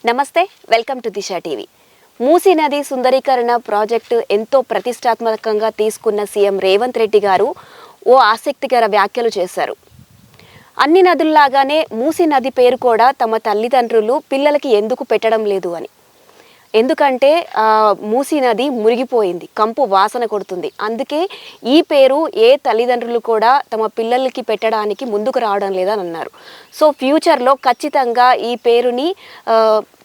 నమస్తే, welcome to Disha TV. Musi నది సుందరీకరణ ప్రాజెక్టు ఎంతో ప్రతిష్టాత్మకంగా తీసుకున్న సీఎం రేవంత్ రెడ్డి గారు ఓ ఆసక్తికర వ్యాఖ్యలు చేశారు. అన్ని నదుల్లాగానే మూసీ నది పేరు కూడా తమ తల్లిదండ్రులు పిల్లలకి ఎందుకు పెట్టడం లేదు అని. ఎందుకంటే మూసీ నది మురిగిపోయింది, కంపు వాసన కొడుతుంది. అందుకే ఈ పేరు ఏ తల్లిదండ్రులు కూడా తమ పిల్లలకి పెట్టడానికి ముందుకు రావడం లేదని అన్నారు. సో ఫ్యూచర్లో ఖచ్చితంగా ఈ పేరుని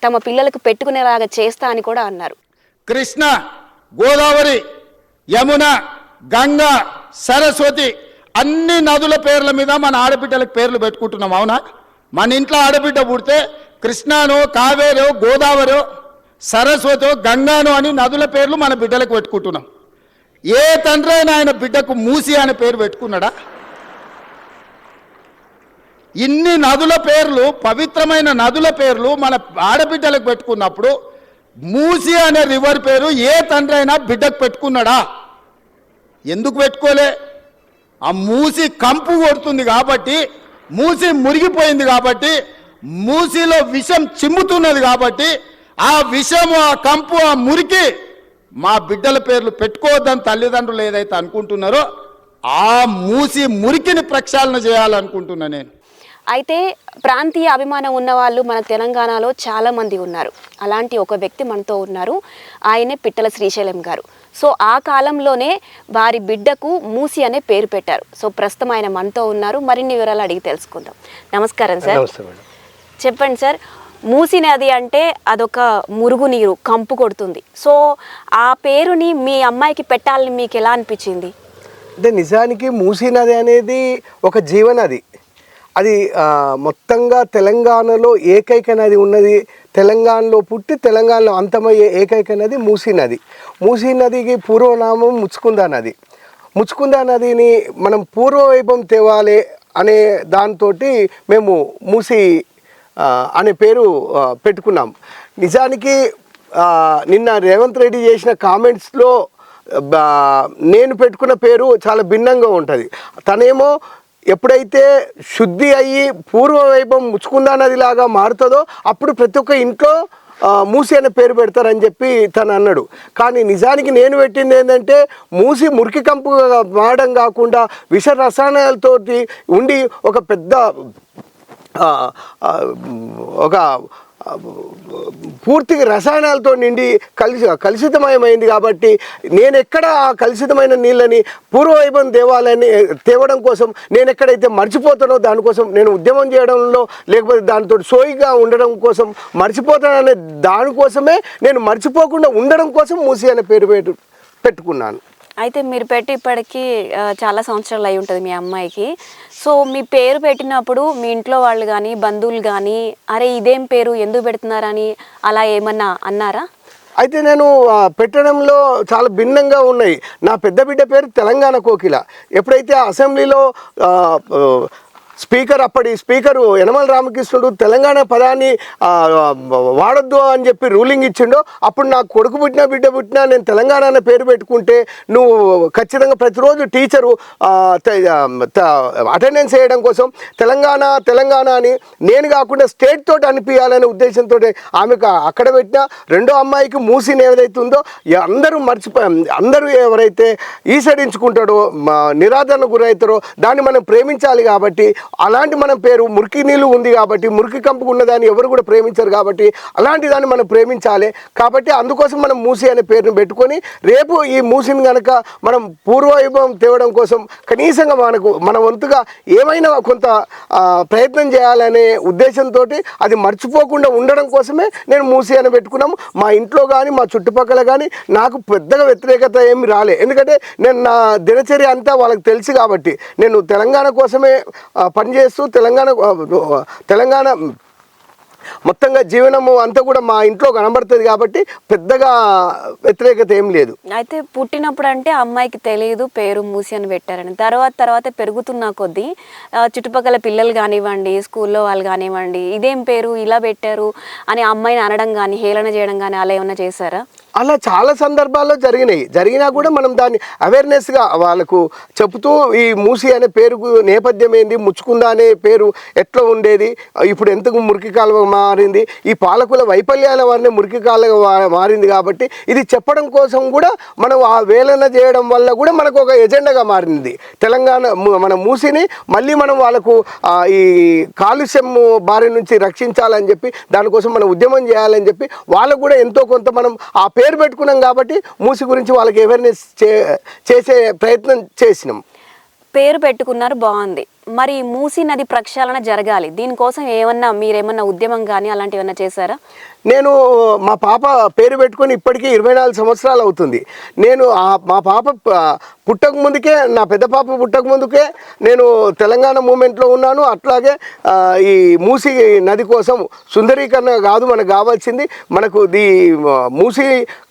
తమ పిల్లలకు పెట్టుకునేలాగా చేస్తా అని కూడా అన్నారు. కృష్ణ, గోదావరి, యమున, గంగా, సరస్వతి అన్ని నదుల పేర్ల మీద మన ఆడబిడ్డలకు పేర్లు పెట్టుకుంటున్నాం. అవునా? మన ఇంట్లో ఆడబిడ్డ పుడితే కృష్ణానో, కావేరో, గోదావరో, సరస్వతో, గంగానో అని నదుల పేర్లు మన బిడ్డలకు పెట్టుకుంటున్నాం. ఏ తండ్రి అయినా ఆయన బిడ్డకు మూసి అనే పేరు పెట్టుకున్నాడా? ఇన్ని నదుల పేర్లు, పవిత్రమైన నదుల పేర్లు మన ఆడబిడ్డలకు పెట్టుకున్నప్పుడు మూసి అనే రివర్ పేరు ఏ తండ్రి అయినా బిడ్డకు పెట్టుకున్నాడా? ఎందుకు పెట్టుకోలే? ఆ మూసి కంపు కొడుతుంది కాబట్టి, మూసి మురిగిపోయింది కాబట్టి, మూసిలో విషం చిమ్ముతున్నది కాబట్టి ఆ విషము, ఆ కంపు, ఆ మురికి మా బిడ్డల పేర్లు పెట్టుకోవద్దని తల్లిదండ్రులు ఏదైతే అనుకుంటున్నారో ఆ మూసి మురికిని ప్రక్షాళన చేయాలనుకుంటున్నా నేను. అయితే ప్రాంతీయ అభిమానం ఉన్న వాళ్ళు మన తెలంగాణలో చాలామంది ఉన్నారు. అలాంటి ఒక వ్యక్తి మనతో ఉన్నారు. ఆయనే పిట్టల శ్రీశైలం గారు. సో ఆ కాలంలోనే వారి బిడ్డకు మూసి అనే పేరు పెట్టారు. సో ప్రస్తుతం ఆయన మనతో ఉన్నారు. మరిన్ని వివరాలు అడిగి తెలుసుకుందాం. నమస్కారం సార్. చెప్పండి సార్, మూసీ నది అంటే అదొక మురుగునీరు, కంపు కొడుతుంది. సో ఆ పేరుని మీ అమ్మాయికి పెట్టాలని మీకు ఎలా అనిపించింది? అంటే నిజానికి మూసీ నది అనేది ఒక జీవనది. అది మొత్తంగా తెలంగాణలో ఏకైక నది ఉన్నది. తెలంగాణలో పుట్టి తెలంగాణలో అంతమయ్యే ఏకైక నది మూసీ నది. మూసీ నదికి పూర్వనామం ముచ్చుకుందా నది. ముచ్చుకుందా నదిని మనం పూర్వవైభవం తేవాలి అనే దాంతో మేము మూసీ అనే పేరు పెట్టుకున్నాం. నిజానికి నిన్న రేవంత్ రెడ్డి చేసిన కామెంట్స్లో నేను పెట్టుకున్న పేరు చాలా భిన్నంగా ఉంటుంది. తనేమో ఎప్పుడైతే శుద్ధి అయ్యి పూర్వవైభవం ముచ్చుకుందా నదిలాగా మారుతుందో అప్పుడు ప్రతి ఒక్క ఇంట్లో మూసి అనే పేరు పెడతారని చెప్పి తను అన్నాడు. కానీ నిజానికి నేను పెట్టింది ఏంటంటే మూసి మురికి కంపు మారడం కాకుండా విష రసాయనాలతోటి ఉండి ఒక పెద్ద ఒక పూర్తిగా రసాయనాలతో నిండి కలుషితమయమైంది. కాబట్టి నేను ఎక్కడ ఆ కలుషితమైన నీళ్ళని పూర్వవైభవం తేవడం కోసం నేను ఎక్కడైతే మర్చిపోతానో దానికోసం నేను ఉద్యమం చేయడంలో, లేకపోతే దానితో సోయిగా ఉండడం కోసం మర్చిపోతాననే దానికోసమే, నేను మర్చిపోకుండా ఉండడం కోసం మూసి అనే పేరు పెట్టుకున్నాను. అయితే మీరు పెట్టి ఇప్పటికీ చాలా సంవత్సరాలు అయి ఉంటుంది మీ అమ్మాయికి. సో మీ పేరు పెట్టినప్పుడు మీ ఇంట్లో వాళ్ళు కానీ బంధువులు కానీ అరే ఇదేం పేరు ఎందుకు పెడుతున్నారని అలా ఏమన్నా అన్నారా? అయితే నేను పెట్టడంలో చాలా భిన్నంగా ఉన్నాయి. నా పెద్ద బిడ్డ పేరు తెలంగాణ కోకిల. ఎప్పుడైతే అసెంబ్లీలో అప్పటి స్పీకరు యనమల రామకృష్ణుడు తెలంగాణ పదాన్ని వాడొద్దు అని చెప్పి రూలింగ్ ఇచ్చిండో అప్పుడు నాకు కొడుకు పుట్టినా బిడ్డ పుట్టినా నేను తెలంగాణ అనే పేరు పెట్టుకుంటే నువ్వు ఖచ్చితంగా ప్రతిరోజు టీచరు అటెండెన్స్ వేయడం కోసం తెలంగాణ అని నేను కాకుండా స్టేట్ తోటి అనిపించాలనే ఉద్దేశంతో ఆమెకు అక్కడ పెట్టినా. రెండో అమ్మాయికి మూసిని ఏదైతే ఉందో అందరూ ఎవరైతే ఈసడించుకుంటాడో, నిరాదరణ గురవుతారో దాన్ని మనం ప్రేమించాలి. కాబట్టి అలాంటి మనం పేరు మురికి నీళ్ళు ఉంది కాబట్టి, మురికి కంపుకు ఉన్నదాన్ని ఎవరు కూడా ప్రేమించరు కాబట్టి అలాంటి దాన్ని మనం ప్రేమించాలి. కాబట్టి అందుకోసం మనం మూసి అనే పేరును పెట్టుకొని రేపు ఈ మూసిని కనుక మనం పూర్వవైభవం తేవడం కోసం కనీసంగా మన వంతుగా ఏమైనా కొంత ప్రయత్నం చేయాలనే ఉద్దేశంతో అది మర్చిపోకుండా ఉండడం కోసమే నేను మూసి అని పెట్టుకున్నాము. మా ఇంట్లో కానీ మా చుట్టుపక్కల కానీ నాకు పెద్దగా వ్యతిరేకత ఏమి రాలే. ఎందుకంటే నేను నా దినచర్య అంతా వాళ్ళకి తెలుసు కాబట్టి నేను తెలంగాణ కోసమే పనిచేస్తూ తెలంగాణ మొత్తంగా జీవనము అంతా కూడా మా ఇంట్లో కనబడుతుంది కాబట్టి పెద్దగా వ్యతిరేకత ఏం లేదు. అయితే పుట్టినప్పుడు అంటే అమ్మాయికి తెలియదు పేరు మూసి అని పెట్టారని. తర్వాత పెరుగుతున్న కొద్దీ చుట్టుపక్కల పిల్లలు కానివ్వండి, స్కూల్లో వాళ్ళు కానివ్వండి ఇదేం పేరు ఇలా పెట్టారు అని అమ్మాయిని అనడం కానీ హేళన చేయడం కానీ అలా ఏమైనా చేశారా? అలా చాలా సందర్భాల్లో జరిగినా కూడా మనం దాన్ని అవేర్నెస్గా వాళ్ళకు చెబుతూ ఈ మూసి అనే పేరుకు నేపథ్యం ఏంది, ముచ్చుకుందా అనే పేరు ఎట్లా ఉండేది, ఇప్పుడు ఎందుకు మురికి కాలువ మారింది, ఈ పాలకుల వైఫల్యాల వల్లనే మురికి కాలువ మారింది కాబట్టి ఇది చెప్పడం కోసం కూడా మనం ఆ వేలన చేయడం వల్ల కూడా మనకు ఒక ఎజెండాగా మారింది. తెలంగాణ మన మూసిని మళ్ళీ మనం వాళ్ళకు ఈ కాలుష్యం బారి నుంచి రక్షించాలని చెప్పి దానికోసం మనం ఉద్యమం చేయాలని చెప్పి వాళ్ళకు కూడా ఎంతో కొంత మనం ఆ పేరు పెట్టుకున్నాం కాబట్టి మూసి గురించి వాళ్ళకి అవేర్నెస్ చేసే ప్రయత్నం చేసినాం. పేరు పెట్టుకున్నారు, బాగుంది. మరి మూసీ నది ప్రక్షాళన జరగాలి, దీనికోసం మీరేమన్నా ఉద్యమం కానీ అలాంటివి ఏమన్నా చేశారా? నేను మా పాప పేరు పెట్టుకొని ఇప్పటికీ 24 సంవత్సరాలు అవుతుంది. నేను మా పాప పుట్టక ముందుకే, నా పెద్ద పాప పుట్టక ముందుకే నేను తెలంగాణ మూమెంట్లో ఉన్నాను. అట్లాగే ఈ మూసీ నది కోసం సుందరీకరణ కాదు మనకు కావాల్సింది, మనకు మూసీ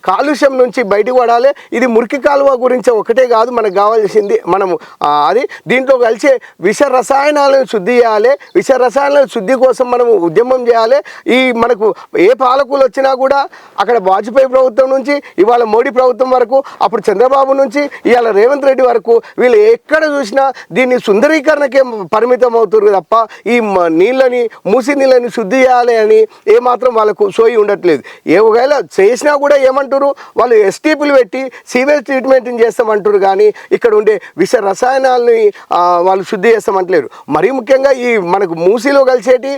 కాలుష్యం నుంచి బయటకు పడాలి. ఇది మురికి కాలువ గురించి ఒకటే కాదు మనకు కావాల్సింది, మనము అది దీంట్లో కలిసే విష రసాయనాలను శుద్ధి చేయాలి. విష రసాయనాల శుద్ధి కోసం మనము ఉద్యమం చేయాలి. ఈ మనకు ఏ పాలకులు వచ్చినా కూడా అక్కడ వాజ్పేయి ప్రభుత్వం నుంచి ఇవాళ మోడీ ప్రభుత్వం వరకు, అప్పుడు చంద్రబాబు నుంచి ఇవాళ రేవంత్ రెడ్డి వరకు వీళ్ళు ఎక్కడ చూసినా దీన్ని సుందరీకరణకే పరిమితం అవుతారు తప్ప ఈ మూసి నీళ్ళని శుద్ధి చేయాలి అని ఏమాత్రం వాళ్ళకు సోయి ఉండట్లేదు. ఒకవేళ చేసినా కూడా ఏమంటారు, వాళ్ళు ఎస్టీపీలు పెట్టి సీవేజ్ ట్రీట్మెంట్ చేస్తామంటారు కానీ ఇక్కడ ఉండే విష రసాయనాలని వాళ్ళు శుద్ధి చేస్తామంటలేరు. మరీ ముఖ్యంగా ఈ మనకు మూసిలో కలిసేటి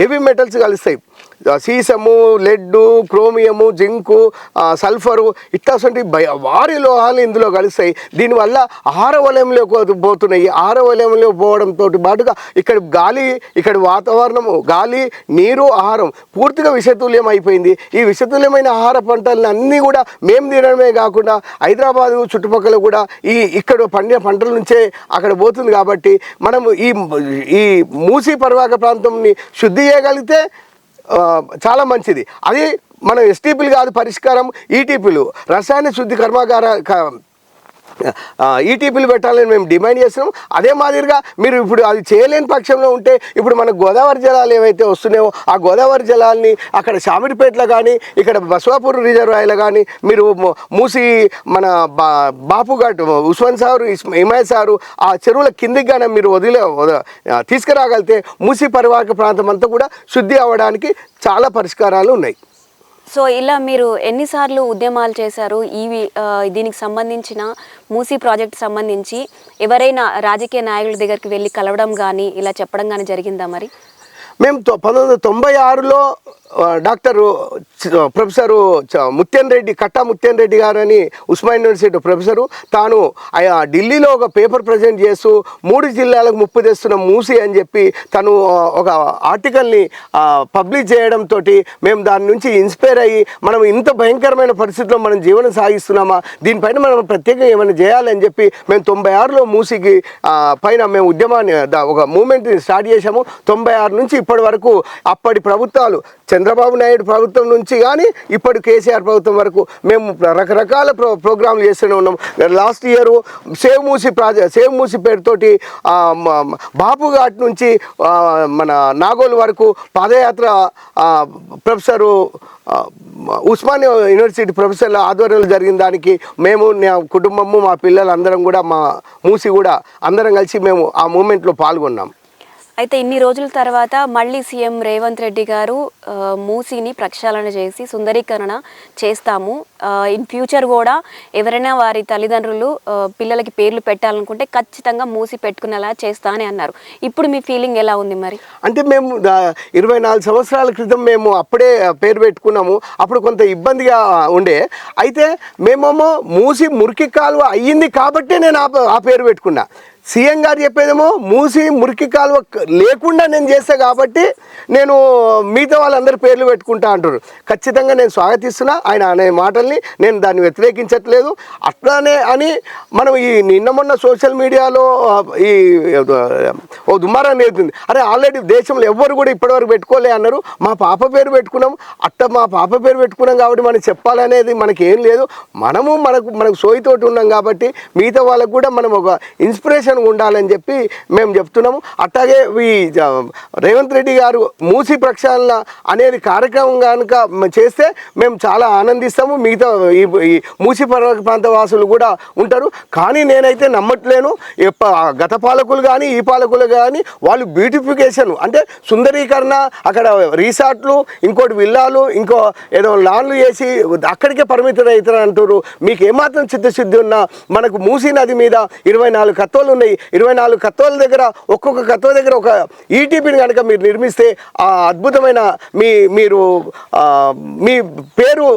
హెవీ మెటల్స్ కలుస్తాయి, సీసము, లెడ్డు, క్రోమియము, జింకు, సల్ఫరు ఇట్లాంటి భారీ లోహాలు ఇందులో కలుస్తాయి. దీనివల్ల ఆహార వలయంలోకి పోతున్నాయి. ఆహార వలయంలో పోవడంతో పాటుగా ఇక్కడ వాతావరణము, గాలి, నీరు, ఆహారం పూర్తిగా విషతుల్యం అయిపోయింది. ఈ విషతుల్యమైన ఆహార పంటలను అన్నీ కూడా మేము తినడమే కాకుండా హైదరాబాదు చుట్టుపక్కల కూడా ఇక్కడ పండిన పంటల నుంచే అక్కడ పోతుంది. కాబట్టి మనము ఈ మూసీ పరివాహక ప్రాంతంని శుద్ధి చేయగలిగితే చాలా మంచిది. అది మనం ఎస్టీపీలు కాదు పరిష్కారం, ఈటీపీలు, రసాయన శుద్ధి కర్మాగార ఈటీపీలు పెట్టాలని మేము డిమాండ్ చేస్తున్నాం. అదే మాదిరిగా మీరు ఇప్పుడు అది చేయలేని పక్షంలో ఉంటే ఇప్పుడు మన గోదావరి జలాలు ఏవైతే వస్తున్నాయో ఆ గోదావరి జలాల్ని అక్కడ షామిరిపేటలో కానీ ఇక్కడ బసవాపూర్ రిజర్వాయర్లో కానీ మీరు మూసి మన బాపుఘాట్ ఉస్మాన్ సారు హిమాయత్ సారు ఆ చెరువుల కిందికి కానీ మీరు తీసుకురాగలిగితే మూసి పరివాహక ప్రాంతం అంతా కూడా శుద్ధి అవ్వడానికి చాలా పరిష్కారాలు ఉన్నాయి. సో ఇలా మీరు ఎన్నిసార్లు ఉద్యమాలు చేశారు? దీనికి సంబంధించిన మూసీ ప్రాజెక్ట్ సంబంధించి ఎవరైనా రాజకీయ నాయకుల దగ్గరికి వెళ్ళి కలవడం కానీ ఇలా చెప్పడం కానీ జరిగిందా? మరి మేము 1996లో డాక్టర్ ప్రొఫెసరు కట్టా ముత్యన్ రెడ్డి గారని ఉస్మాన్ యూనివర్సిటీ ప్రొఫెసరు, తాను ఢిల్లీలో ఒక పేపర్ ప్రజెంట్ చేస్తూ 3 జిల్లాలకు ముప్పు తెస్తున్న మూసి అని చెప్పి తను ఒక ఆర్టికల్ని పబ్లిష్ చేయడంతో మేము దాని నుంచి ఇన్స్పైర్ అయ్యి మనం ఇంత భయంకరమైన పరిస్థితుల్లో మనం జీవనం సాగిస్తున్నామా, దీనిపైన మనం ప్రత్యేకంగా ఏమైనా చేయాలని చెప్పి మేము 96లో మూసికి పైన మేము ఉద్యమాన్ని ఒక మూమెంట్ని స్టార్ట్ చేశాము. 96 నుంచి ఇప్పటి వరకు అప్పటి ప్రభుత్వాలు చంద్రబాబు నాయుడు ప్రభుత్వం నుంచి కానీ ఇప్పటి కేసీఆర్ ప్రభుత్వం వరకు మేము రకరకాల ప్రోగ్రాంలు చేస్తూనే ఉన్నాం. లాస్ట్ ఇయర్ సేవ్ మూసి పేరుతోటి బాపుఘాట్ నుంచి మన నాగోల్ వరకు పాదయాత్ర ప్రొఫెసరు ఉస్మాన్ యూనివర్సిటీ ప్రొఫెసర్ల ఆధ్వర్యంలో జరిగిన దానికి మేము నా కుటుంబము మా పిల్లలు అందరం కూడా మా మూసి కూడా అందరం కలిసి మేము ఆ మూమెంట్లో పాల్గొన్నాం. అయితే ఇన్ని రోజుల తర్వాత మళ్ళీ సీఎం రేవంత్ రెడ్డి గారు మూసీని ప్రక్షాళన చేసి సుందరీకరణ చేస్తాము, ఇన్ ఫ్యూచర్ కూడా ఎవరైనా వారి తల్లిదండ్రులు పిల్లలకి పేర్లు పెట్టాలనుకుంటే ఖచ్చితంగా మూసి పెట్టుకునేలా చేస్తా అని అన్నారు. ఇప్పుడు మీ ఫీలింగ్ ఎలా ఉంది? మరి అంటే మేము 24 సంవత్సరాల క్రితం మేము అప్పుడే పేరు పెట్టుకున్నాము. అప్పుడు కొంత ఇబ్బందిగా ఉండే, అయితే మేమేమో మూసి మురికి కాలువ అయ్యింది కాబట్టే నేను ఆ పేరు పెట్టుకున్నా. సీఎం గారు చెప్పేదేమో మూసి మురికి కాలువ లేకుండా నేను చేస్తా కాబట్టి నేను మిగతా వాళ్ళందరి పేర్లు పెట్టుకుంటా అంటారు. ఖచ్చితంగా నేను స్వాగతిస్తున్నా ఆయన అనే మాటల్ని, నేను దాన్ని వ్యతిరేకించట్లేదు. అట్లానే అని మనం నిన్న మొన్న సోషల్ మీడియాలో ఓ దుమారం నేర్పింది, అరే ఆల్రెడీ దేశంలో ఎవ్వరు కూడా ఇప్పటివరకు పెట్టుకోలే అన్నారు, మా పాప పేరు పెట్టుకున్నాం, మా పాప పేరు పెట్టుకున్నాం కాబట్టి మనం చెప్పాలనేది మనకి ఏం లేదు. మనకు సోయితోటి ఉన్నాం కాబట్టి మిగతా వాళ్ళకు కూడా మనం ఒక ఇన్స్పిరేషన్ సంతోషంగా ఉండాలని చెప్పి మేము చెప్తున్నాము. అట్లాగే ఈ రేవంత్ రెడ్డి గారు మూసి ప్రక్షాళన అనేది కార్యక్రమం కనుక చేస్తే మేము చాలా ఆనందిస్తాము. మిగతా ఈ మూసి ప్రాంత వాసులు కూడా ఉంటారు. కానీ నేనైతే నమ్మట్లేను. గత పాలకులు కానీ ఈ పాలకులు కానీ వాళ్ళు బ్యూటిఫికేషన్ అంటే సుందరీకరణ, అక్కడ రిసార్ట్లు, ఇంకోటి విల్లాలు, ఇంకో ఏదో లాన్లు చేసి అక్కడికే పరిమితులు అవుతారు అంటారు. మీకు ఏమాత్రం చిత్తశుద్ధి ఉన్నా మనకు మూసీ నది మీద 24 కత్తోలు ఉన్నాయి. 24 కత్తోల దగ్గర ఒక్కొక్క కత్తో దగ్గర ఒక ఈటీపీని కనుక మీరు నిర్మిస్తే ఆ అద్భుతమైన మీరు మీ పేరు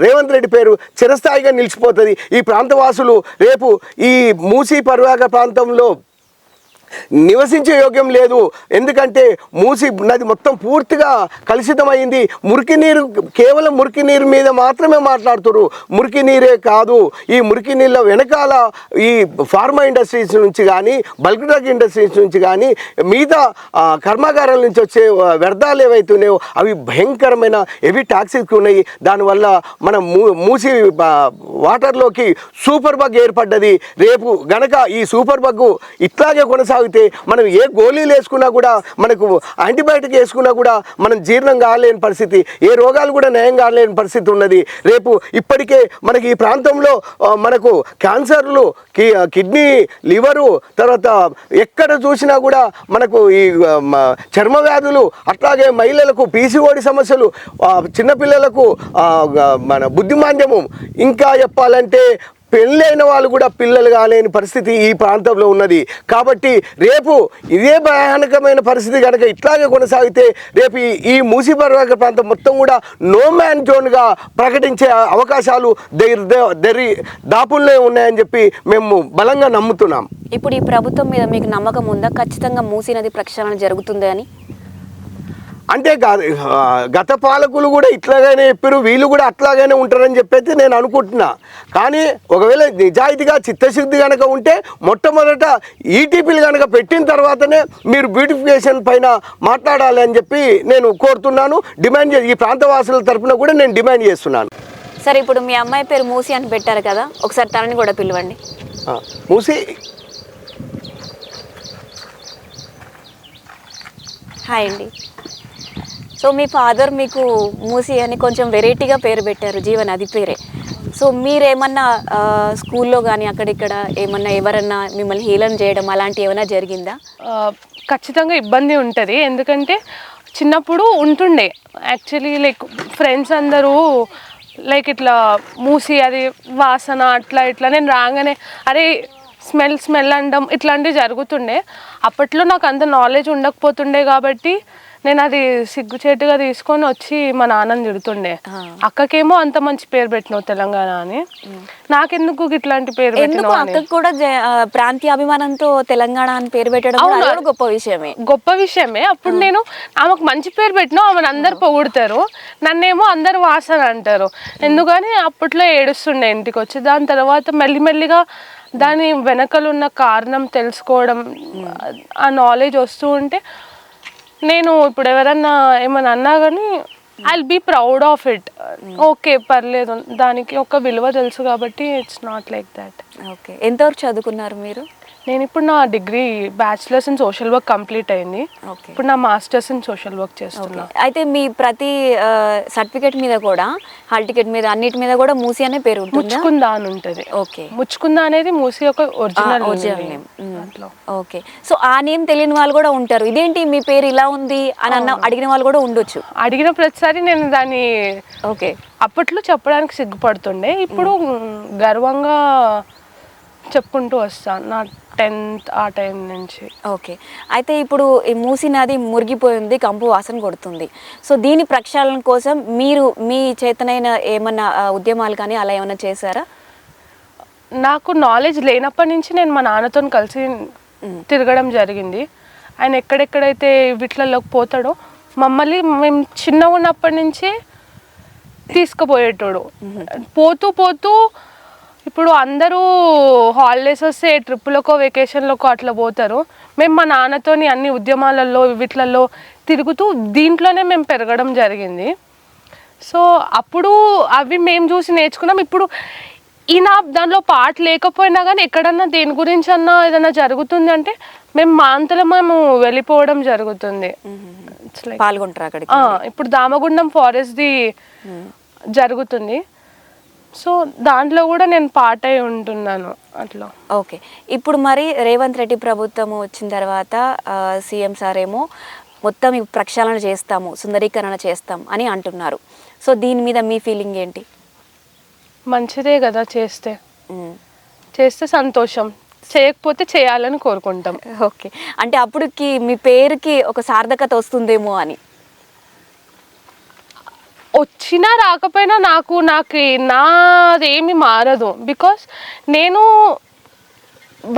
రేవంత్ రెడ్డి పేరు చిరస్థాయిగా నిలిచిపోతుంది. ఈ ప్రాంతవాసులు రేపు ఈ మూసీ పరివాహక ప్రాంతంలో నివసించే యోగ్యం లేదు. ఎందుకంటే మూసి నది మొత్తం పూర్తిగా కలుషితమైంది. మురికి నీరు కేవలం మురికి నీరు మీద మాత్రమే మాట్లాడుతున్నారు. మురికి నీరే కాదు, ఈ మురికి నీళ్ళ వెనకాల ఈ ఫార్మా ఇండస్ట్రీస్ నుంచి కానీ, బల్క్ డ్రగ్ ఇండస్ట్రీస్ నుంచి కానీ, మిగతా కర్మాగారాల నుంచి వచ్చే వ్యర్థాలు ఏవైతున్నాయో అవి భయంకరమైన హెవీ టాక్సిక్ ఉన్నాయి. దానివల్ల మనం మూసి వాటర్లోకి సూపర్ బగ్ ఏర్పడ్డది. రేపు గనక ఈ సూపర్ బగ్గు ఇట్లాగే కొనసాగితే మనం ఏ గోళీలు వేసుకున్నా కూడా, మనకు యాంటీబయాటిక్ వేసుకున్నా కూడా మనం జీర్ణం కాలేని పరిస్థితి, ఏ రోగాలు కూడా నయం కాలేని పరిస్థితి ఉన్నది. రేపు ఇప్పటికే మనకి ఈ ప్రాంతంలో మనకు క్యాన్సర్లు, కిడ్నీ, లివరు, తర్వాత ఎక్కడ చూసినా కూడా మనకు ఈ చర్మ వ్యాధులు, అట్లాగే మహిళలకు పీసీఓడి సమస్యలు, చిన్నపిల్లలకు మన బుద్ధిమాంద్యము, ఇంకా చెప్పాలంటే పెళ్ళైన వాళ్ళు కూడా పిల్లలు కాలేని పరిస్థితి ఈ ప్రాంతంలో ఉన్నది. కాబట్టి రేపు ఇదే భయానకమైన పరిస్థితి కనుక ఇట్లాగే కొనసాగితే రేపు ఈ మూసీ పరివాహక ప్రాంతం మొత్తం కూడా నో మ్యాన్ జోన్గా ప్రకటించే అవకాశాలు దాపుల్నే ఉన్నాయని చెప్పి మేము బలంగా నమ్ముతున్నాం. ఇప్పుడు ఈ ప్రభుత్వం మీద మీకు నమ్మకం ఉందా ఖచ్చితంగా మూసీ నది ప్రక్షాళన జరుగుతుంది అని? అంటే గత పాలకులు కూడా ఇట్లాగానే చెప్పారు, వీళ్ళు కూడా అట్లాగానే ఉంటారని చెప్పైతే నేను అనుకుంటున్నా. కానీ ఒకవేళ నిజాయితీగా చిత్తశుద్ధి కనుక ఉంటే మొట్టమొదట ఈటీపీలు కనుక పెట్టిన తర్వాతనే మీరు బ్యూటిఫికేషన్ పైన మాట్లాడాలి అని చెప్పి నేను కోరుతున్నాను, డిమాండ్ ఈ ప్రాంతవాసుల తరఫున కూడా నేను డిమాండ్ చేస్తున్నాను. సరే, ఇప్పుడు మీ అమ్మాయి పేరు మూసీ అని పెట్టారు కదా, ఒకసారి తనని కూడా పిలవండి. మూసీ, హాయ్ అండి. సో మీ ఫాదర్ మీకు మూసీ అని కొంచెం వెరైటీగా పేరు పెట్టారు, జీవన్ అది పేరే. సో మీరేమన్నా స్కూల్లో కానీ అక్కడిక్కడ ఏమన్నా ఎవరన్నా మిమ్మల్ని హేళన చేయడం అలాంటి ఏమైనా జరిగిందా? ఖచ్చితంగా ఇబ్బంది ఉంటుంది. ఎందుకంటే చిన్నప్పుడు ఉంటుండే యాక్చువల్లీ లైక్ ఫ్రెండ్స్ అందరూ లైక్ ఇట్లా మూసీ అది వాసన అట్లా ఇట్లా నేను రాగానే అరే స్మెల్ అనడం ఇట్లాంటివి జరుగుతుండే. అప్పట్లో నాకు అంత నాలెడ్జ్ ఉండకపోతుండే కాబట్టి నేను అది సిగ్గుచేటుగా తీసుకొని వచ్చి మా నాన్నని తిడుతుండే. అక్కకేమో అంత మంచి పేరు పెట్టినావు తెలంగాణ అని, నాకెందుకు ఇట్లాంటి పేరు పెట్టినావు? అక్కకు కూడా ప్రాంతీయ అభిమానంతో తెలంగాణ అని పేరు పెట్టడం గొప్ప విషయమే. అప్పుడు నేను ఆమెకు మంచి పేరు పెట్టినావు, ఆమెను అందరు పొగుడతారు, నన్నేమో అందరు వాసన అంటారు. ఎందుకని అప్పట్లో ఏడుస్తుండే ఇంటికి వచ్చి. దాని తర్వాత మెల్లిమెల్లిగా దాని వెనకలున్న కారణం తెలుసుకోవడం, ఆ నాలెడ్జ్ వస్తూ ఉంటే నేను ఇప్పుడు ఎవరన్నా ఏమన్నా అన్నా కానీ I will be proud of it. Okay పర్లేదు, దానికి ఒక విలువ తెలుసు కాబట్టి it's not like that. Okay, ఎంతవరకు చదువుకున్నారు మీరు? నేను ఇప్పుడు నా degree bachelor's in social work complete అయింది. ఇప్పుడు నా మాస్టర్స్ ఇన్ సోషల్ వర్క్ చేస్తున్నా. అయితే మీ ప్రతి సర్టిఫికేట్ మీద కూడా, హాల్ టికెట్ మీద, అన్నిటి మీద కూడా మూసీ అనే పేరు ఉంటుంది, ముచ్చుకుందా అని ఉంటుంది. ఓకే, ముచ్చుకుందా అనేది మూసీ ఒక ఒరిజినల్ నేమ్. ఓకే, సో ఆ నేమ్ తెలియని వాళ్ళు కూడా ఉంటారు, ఇదేంటి మీ పేరు ఇలా ఉంది అని అడిగిన వాళ్ళు కూడా ఉండొచ్చు. అడిగిన ప్రతిసారి నేను దాన్ని ఓకే అప్పట్లో చెప్పడానికి సిగ్గుపడుతుండే, ఇప్పుడు గర్వంగా చెప్పుకుంటూ వస్తాను నా 10th ఆ టైం నుంచి. ఓకే, అయితే ఇప్పుడు ఈ మూసీ నది మురిగిపోయింది, కంపు వాసన కొడుతుంది. సో దీని ప్రక్షాళన కోసం మీరు మీ చేతనైన ఏమన్నా ఉద్యమాలు కానీ అలా ఏమైనా చేశారా? నాకు నాలెడ్జ్ లేనప్పటి నుంచి నేను మా నాన్నతో కలిసి తిరగడం జరిగింది. ఆయన ఎక్కడెక్కడైతే వీటిలలోకి పోతాడో మమ్మల్ని మేము చిన్నగా ఉన్నప్పటి నుంచి తీసుకుపోయేటోడు. పోతూ పోతూ ఇప్పుడు అందరూ హాలిడేస్ వస్తే ట్రిప్పులకో వెకేషన్లకో అట్లా పోతారు. మేము మా నాన్నతోని అన్ని ఉద్యమాలలో వీటిలలో తిరుగుతూ దీంట్లోనే మేము పెరగడం జరిగింది. సో అప్పుడు అవి మేము చూసి నేర్చుకున్నాం. ఇప్పుడు ఈయన దానిలో పార్ట్ లేకపోయినా కానీ ఎక్కడన్నా దేని గురించి అన్నా ఏదైనా జరుగుతుంది అంటే మేము మా అంతలో మేము వెళ్ళిపోవడం జరుగుతుంది. పాల్గొంటారు అక్కడికి. ఇప్పుడు దామగుండం ఫారెస్ట్ది జరుగుతుంది, సో దాంట్లో కూడా నేను పార్ట్ అయి ఉంటున్నాను అట్లా. ఓకే, ఇప్పుడు మరి రేవంత్ రెడ్డి ప్రభుత్వం వచ్చిన తర్వాత సీఎం సార్ ఏమో మొత్తం ప్రక్షాళన చేస్తాము, సుందరీకరణ చేస్తాం అని అంటున్నారు. సో దీని మీద మీ ఫీలింగ్ ఏంటి? మంచిదే కదా, చేస్తే సంతోషం, చేయకపోతే చేయాలని కోరుకుంటాం. ఓకే, అంటే అప్పుడుకి మీ పేరుకి ఒక సార్థకత వస్తుందేమో అని. వచ్చినా రాకపోయినా నాకు నాదేమి మారదు. బికాస్ నేను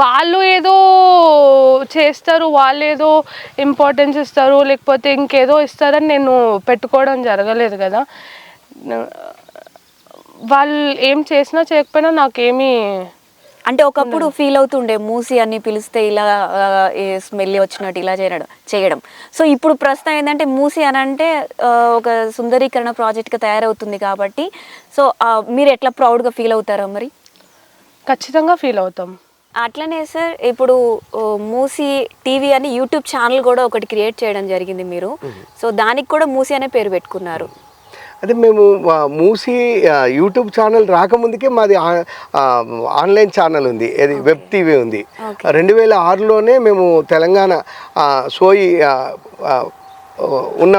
వాళ్ళు ఏదో చేస్తారు, వాళ్ళు ఏదో ఇంపార్టెన్స్ ఇస్తారు, లేకపోతే ఇంకేదో ఇస్తారని నేను పెట్టుకోవడం జరగలేదు కదా. వాళ్ళు ఏం చేసినా చేయకపోయినా నాకేమీ. అంటే ఒకప్పుడు ఫీల్ అవుతుండే మూసి అని పిలిస్తే ఇలా స్మెల్ వచ్చినట్టు ఇలా చేయడం. సో ఇప్పుడు ప్రస్తుతం ఏంటంటే మూసి అని అంటే ఒక సుందరీకరణ ప్రాజెక్ట్గా తయారవుతుంది కాబట్టి, సో మీరు ఎట్లా ప్రౌడ్గా ఫీల్ అవుతారా మరి? ఖచ్చితంగా ఫీల్ అవుతాం. అట్లనే సార్, ఇప్పుడు మూసి టీవీ అని యూట్యూబ్ ఛానల్ కూడా ఒకటి క్రియేట్ చేయడం జరిగింది మీరు. సో దానికి కూడా మూసి అనే పేరు పెట్టుకున్నారు. అదే మేము మూసి యూట్యూబ్ ఛానల్ రాకముందుకే మాది ఆన్లైన్ ఛానల్ ఉంది, అది వెబ్ టీవీ ఉంది. 2006లోనే మేము తెలంగాణ సోయి ఉన్న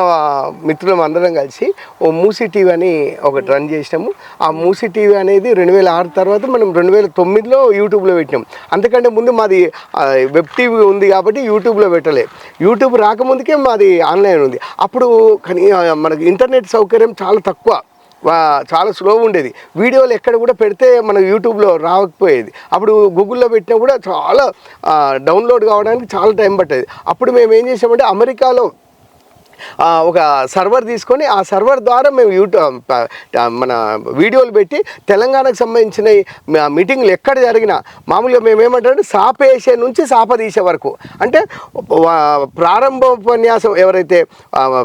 మిత్రులం అందరం కలిసి ఓ మూసి టీవీ అని ఒకటి రన్ చేసినాము. ఆ మూసి టీవీ అనేది 2006 తర్వాత మనం 2009లో యూట్యూబ్లో పెట్టినాం. అంతకంటే ముందు మాది వెబ్ టీవీ ఉంది కాబట్టి యూట్యూబ్లో పెట్టలే. యూట్యూబ్ రాకముందుకే మాది ఆన్లైన్ ఉంది. అప్పుడు కానీ మనకి ఇంటర్నెట్ సౌకర్యం చాలా తక్కువ, చాలా స్లో ఉండేది. వీడియోలు ఎక్కడ కూడా పెడితే మన యూట్యూబ్లో రాకపోయేది. అప్పుడు గూగుల్లో పెట్టినా కూడా చాలా డౌన్లోడ్ కావడానికి చాలా టైం పట్టేది. అప్పుడు మేము ఏం చేసామంటే అమెరికాలో ఒక సర్వర్ తీసుకొని ఆ సర్వర్ ద్వారా మేము యూట్యూబ్ మన వీడియోలు పెట్టి తెలంగాణకు సంబంధించిన మీటింగ్లు ఎక్కడ జరిగినా మామూలుగా మేము ఏమంటారంటే సాపేసే నుంచి సాపదీసే వరకు, అంటే ప్రారంభోపన్యాసం ఎవరైతే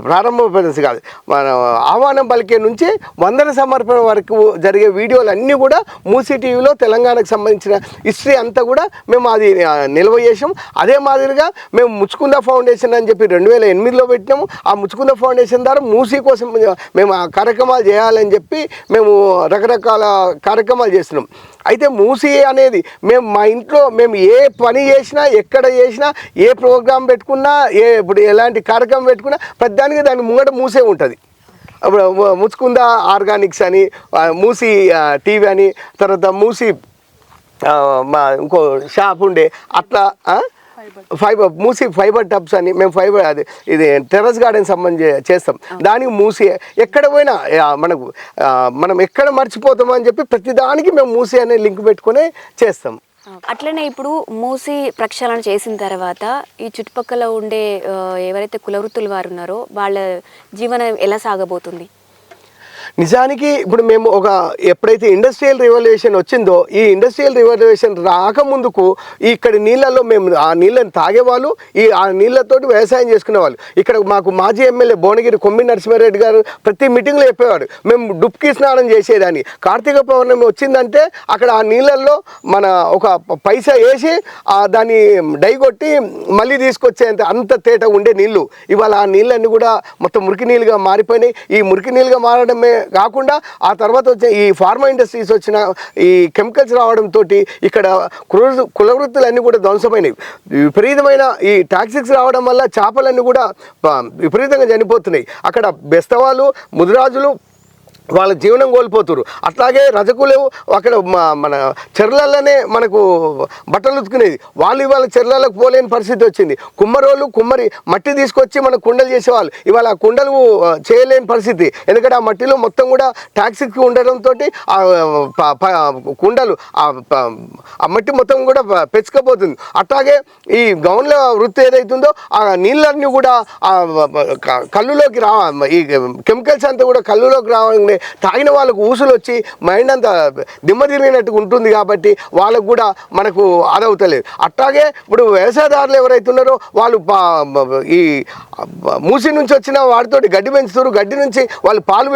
ప్రారంభోపన్యాసం కాదు మన ఆహ్వానం పలికే నుంచి వందన సమర్పణ వరకు జరిగే వీడియోలు అన్నీ కూడా మూసీ టీవీలో తెలంగాణకు సంబంధించిన హిస్టరీ అంతా కూడా మేము అది నిల్వ చేసాం. అదే మాదిరిగా మేము ముచ్చుకుంద ఫౌండేషన్ అని చెప్పి 2008లో పెట్టినాము. ఆ ముచ్చుకుంద ఫౌండేషన్ ద్వారా మూసీ కోసం మేము ఆ కార్యక్రమాలు చేయాలని చెప్పి మేము రకరకాల కార్యక్రమాలు చేస్తున్నాం. అయితే మూసీ అనేది మేము మా ఇంట్లో మేము ఏ పని చేసినా, ఎక్కడ చేసినా, ఏ ప్రోగ్రాం పెట్టుకున్నా, ఇప్పుడు ఎలాంటి కార్యక్రమం పెట్టుకున్నా ప్రతిదానికి దాని ముంగట మూసే ఉంటుంది. అప్పుడు ముచ్చుకుంద ఆర్గానిక్స్ అని, మూసీ టీవీ అని, తర్వాత మూసీ మా ఇంకో షాప్ ఉండే అట్లా మూసీ ఫైబర్ టబ్స్ అని మేము ఫైబర్ అది ఇది టెర్రస్ గార్డెన్ సంబంధించి చేస్తాం. దానికి మూసీ ఎక్కడ పోయినా మనం ఎక్కడ మర్చిపోతామని చెప్పి ప్రతిదానికి మేము మూసీ అనే లింక్ పెట్టుకుని చేస్తాం. అట్లనే ఇప్పుడు మూసి ప్రక్షాళన చేసిన తర్వాత ఈ చుట్టుపక్కల ఉండే ఎవరైతే కులవృత్తుల వారు ఉన్నారో వాళ్ళ జీవనం ఎలా సాగబోతుంది? నిజానికి ఇప్పుడు మేము ఎప్పుడైతే ఇండస్ట్రియల్ రివల్యూషన్ వచ్చిందో, ఈ ఇండస్ట్రియల్ రివల్యూషన్ రాకముందుకు ఇక్కడ నీళ్ళల్లో మేము ఆ నీళ్ళని తాగేవాళ్ళు, ఆ నీళ్ళతోటి వ్యవసాయం చేసుకునేవాళ్ళు. ఇక్కడ మాకు మాజీ ఎమ్మెల్యే భువనగిరి కొమ్మి నరసింహారెడ్డి గారు ప్రతి మీటింగ్లో చెప్పేవాడు, మేము డుబ్కి స్నానం చేసేదాన్ని. కార్తీక పౌర్ణమి వచ్చిందంటే అక్కడ ఆ నీళ్ళల్లో మన ఒక పైసా వేసి దాన్ని డై కొట్టి మళ్ళీ తీసుకొచ్చేంత అంత తేట ఉండే నీళ్ళు. ఇవాళ ఆ నీళ్ళన్నీ కూడా మొత్తం మురికి నీళ్ళుగా మారిపోయినాయి. ఈ మురికి నీళ్ళుగా మారడమే కాకుండా ఆ తర్వాత వచ్చే ఈ ఫార్మా ఇండస్ట్రీస్ వచ్చిన ఈ కెమికల్స్ రావడంతో ఇక్కడ కులవృత్తులన్నీ కూడా ధ్వంసమైనవి. విపరీతమైన ఈ టాక్సిక్స్ రావడం వల్ల చేపలన్నీ కూడా విపరీతంగా చనిపోతున్నాయి. అక్కడ బెస్తవాళ్ళు, ముదిరాజులు వాళ్ళ జీవనం కోల్పోతున్నారు. అట్లాగే రజకులు అక్కడ మన చెర్లలోనే మనకు బట్టలు ఉతుకునేది, వాళ్ళు ఇవాళ చెర్లలకు పోలేని పరిస్థితి వచ్చింది. కుమ్మరి మట్టి తీసుకొచ్చి మన కుండలు చేసేవాళ్ళు ఇవాళ ఆ కుండలు చేయలేని పరిస్థితి. ఎందుకంటే ఆ మట్టిలో మొత్తం కూడా టాక్సిక్ ఉండడంతో ఆ కుండలు ఆ మట్టి మొత్తం కూడా పెచ్చుకపోతుంది. అట్లాగే ఈ గౌన్ల వృత్తి ఏదైతుందో ఆ నీళ్ళన్నీ కూడా కళ్ళులోకి ఈ కెమికల్స్ అంతా కూడా కళ్ళులోకి రావడం తాగితే తాగిన వాళ్ళకు ఊసులు వచ్చి మైండ్ అంతా దిమ్మ తిరిగినట్టుగా ఉంటుంది కాబట్టి వాళ్ళకు కూడా మనకు అదవుతలేదు. అట్లాగే ఇప్పుడు వ్యవసాయదారులు ఎవరైతే ఉన్నారో వాళ్ళు ఈ మూసి నుంచి వచ్చిన వాటితోటి గడ్డి పెంచుతారు, గడ్డి నుంచి వాళ్ళు పాలు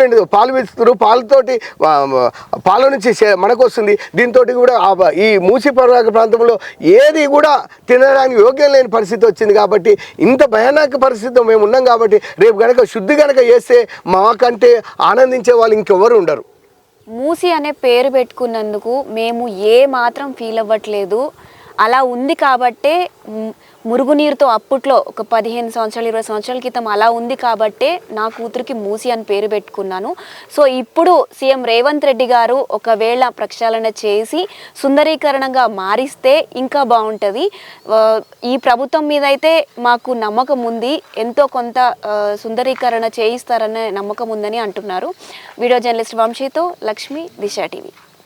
పెంచుతారు, పాలతోటి పాల నుంచి మనకు వస్తుంది. దీంతో కూడా ఈ మూసి పరివాహక ప్రాంతంలో ఏది కూడా తినడానికి యోగ్యం లేని పరిస్థితి వచ్చింది. కాబట్టి ఇంత భయానక పరిస్థితిలో మేము ఉన్నాం. కాబట్టి రేపు గనక శుద్ధి గనక చేస్తే మాకంటే ఆనందించే వాళ్ళు ఇంకెవరు ఉండరు. మూసి అనే పేరు పెట్టుకున్నందుకు మేము ఏ మాత్రం ఫీల్ అవ్వట్లేదు. అలా ఉంది కాబట్టే మురుగునీరుతో అప్పట్లో ఒక 15 సంవత్సరాలు 20 సంవత్సరాల క్రితం అలా ఉంది కాబట్టే నా కూతురికి మూసి అని పేరు పెట్టుకున్నాను. సో ఇప్పుడు సీఎం రేవంత్ రెడ్డి గారు ఒకవేళ ప్రక్షాళన చేసి సుందరీకరణంగా మారిస్తే ఇంకా బాగుంటుంది. ఈ ప్రభుత్వం మీద అయితే మాకు నమ్మకం ఉంది, ఎంతో కొంత సుందరీకరణ చేయిస్తారనే నమ్మకం ఉందని అంటున్నారు. వీడియో జర్నలిస్ట్ వంశీతో లక్ష్మి, దిశ టీవీ.